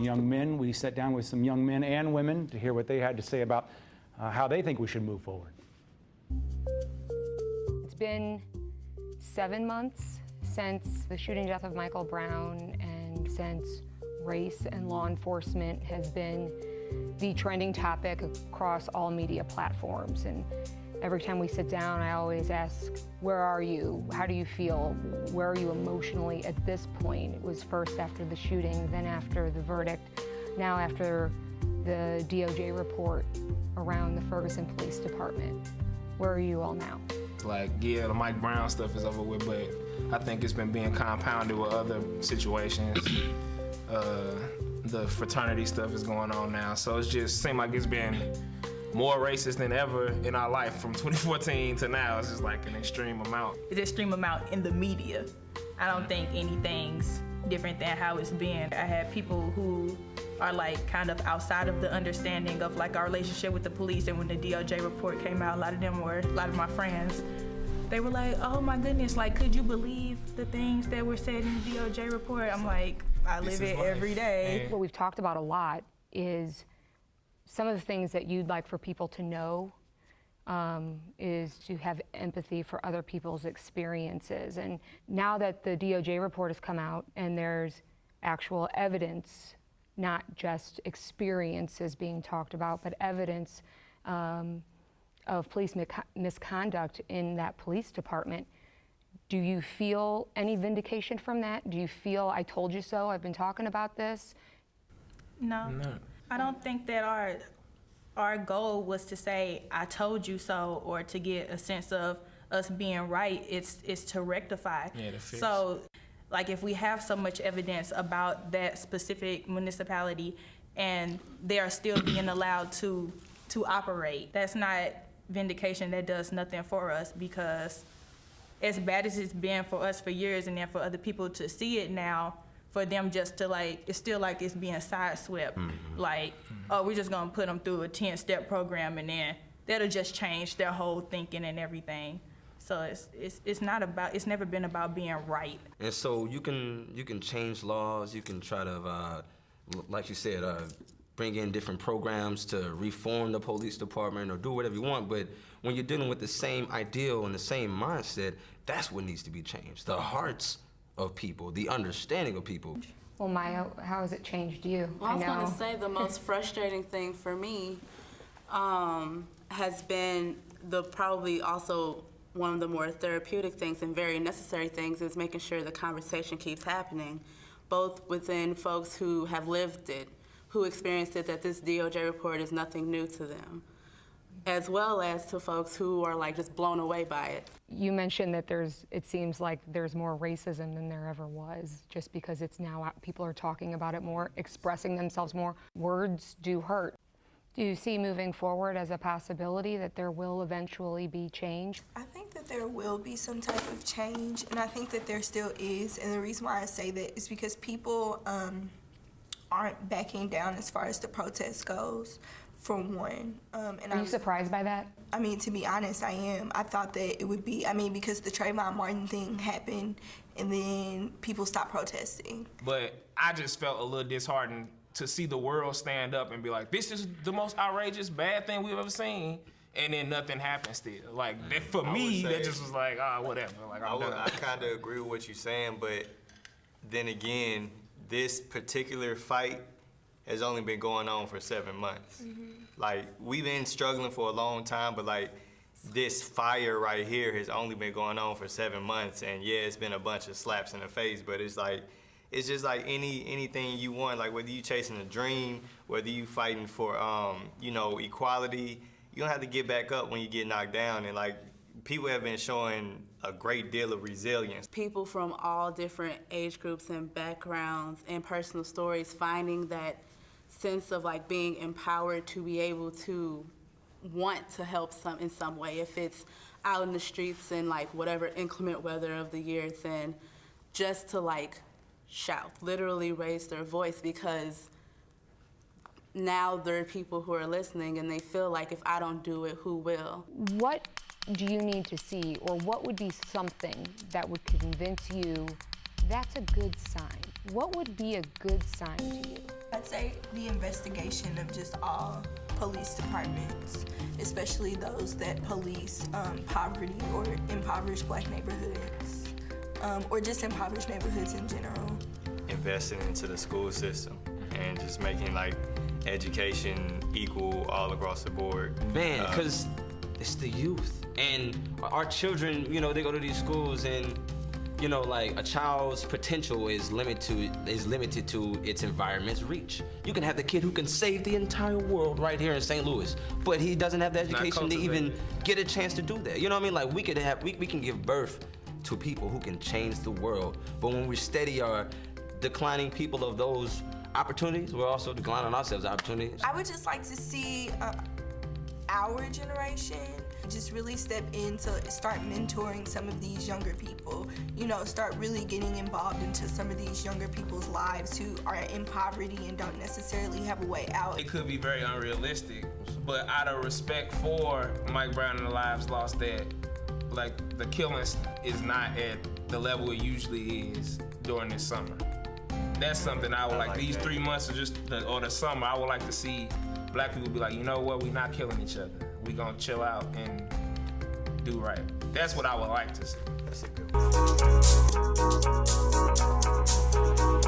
some young men. We sat down with some young men and women to hear what they had to say about how they think we should move forward. It's been 7 months since the shooting death of Michael Brown, and since race and law enforcement has been the trending topic across all media platforms. And every time we sit down, I always ask, where are you? How do you feel? Where are you emotionally at this point? It was first after the shooting, then after the verdict, now after the DOJ report around the Ferguson Police Department. Where are you all now? Like, yeah, the Mike Brown stuff is over with, but I think it's been being compounded with other situations. The fraternity stuff is going on now, so it's just seemed like it's been more racist than ever in our life from 2014 to now. It's just like an extreme amount. It's an extreme amount in the media. I don't think anything's different than how it's been. I had people who are like kind of outside of the understanding of like our relationship with the police, and when the DOJ report came out, a lot of my friends, they were like, oh my goodness, like, could you believe the things that were said in the DOJ report? I'm like, I live it every day. What we've talked about a lot is some of the things that you'd like for people to know is to have empathy for other people's experiences. And now that the DOJ report has come out and there's actual evidence, not just experiences being talked about, but evidence of police misconduct in that police department, do you feel any vindication from that? Do you feel, I told you so, I've been talking about this? No. I don't think that our goal was to say, I told you so, or to get a sense of us being right. It's to rectify. Yeah, to fix. So, like, if we have so much evidence about that specific municipality and they are still being allowed to operate, that's not vindication. That does nothing for us, because as bad as it's been for us for years, and then for other people to see it now, for them just to like, it's still like it's being sideswept. Like, oh, we're just gonna put them through a 10-step program and then that'll just change their whole thinking and everything. So it's not about, it's never been about being right. And so you can change laws, you can try to, like you said, bring in different programs to reform the police department or do whatever you want, but when you're dealing with the same ideal and the same mindset, that's what needs to be changed. The hearts of people, the understanding of people. Well, Maya, how has it changed you? Well, I was going to say the most frustrating thing for me has been probably also one of the more therapeutic things and very necessary things is making sure the conversation keeps happening, both within folks who have lived it, who experienced it, that this DOJ report is nothing new to them, as well as to folks who are like just blown away by it. You mentioned that it seems like there's more racism than there ever was, just because it's now out, people are talking about it more, expressing themselves more. Words do hurt. Do you see moving forward as a possibility that there will eventually be change? I think that there will be some type of change, and I think that there still is, and the reason why I say that is because people aren't backing down as far as the protest goes, for one. And Are you surprised by that? I mean, to be honest, I am. I thought that it would be, because the Trayvon Martin thing happened and then people stopped protesting. But I just felt a little disheartened to see the world stand up and be like, this is the most outrageous, bad thing we've ever seen, and then nothing happened still. Like, for me, that just was like, whatever, like, I'm done. I kind of agree with what you're saying, but then again, this particular fight has only been going on for 7 months. Like, we've been struggling for a long time, but like, this fire right here has only been going on for 7 months, and yeah, it's been a bunch of slaps in the face, but it's like, it's just like anything you want, like whether you chasing a dream, whether you fighting for, equality, you don't have to get back up when you get knocked down, and like, people have been showing a great deal of resilience. People from all different age groups and backgrounds and personal stories finding that sense of like being empowered to be able to want to help in some way, if it's out in the streets in like whatever inclement weather of the year it's in, just to like shout, literally raise their voice, because now there are people who are listening and they feel like if I don't do it, who will? What do you need to see, or what would be something that would convince you that's a good sign. What would be a good sign to you? I'd say the investigation of just all police departments, especially those that police poverty or impoverished Black neighborhoods, or just impoverished neighborhoods in general. Investing into the school system and just making like education equal all across the board. Man, because it's the youth. And our children, you know, they go to these schools and, you know, like a child's potential is limited to its environment's reach. You can have the kid who can save the entire world right here in St. Louis, but he doesn't have the education to even get a chance to do that. You know what I mean? Like we can give birth to people who can change the world, but when we steady our declining people of those opportunities, we're also declining ourselves opportunities. I would just like to see our generation just really step in to start mentoring some of these younger people, you know, start really getting involved into some of these younger people's lives who are in poverty and don't necessarily have a way out. It could be very unrealistic, but out of respect for Mike Brown and the lives lost, that like the killing is not at the level it usually is during this summer. That's something I would like these that. 3 months or the summer, I would like to see Black people be like, you know what, we're not killing each other. We gonna chill out and do right. That's what I would like to see. That's a good one.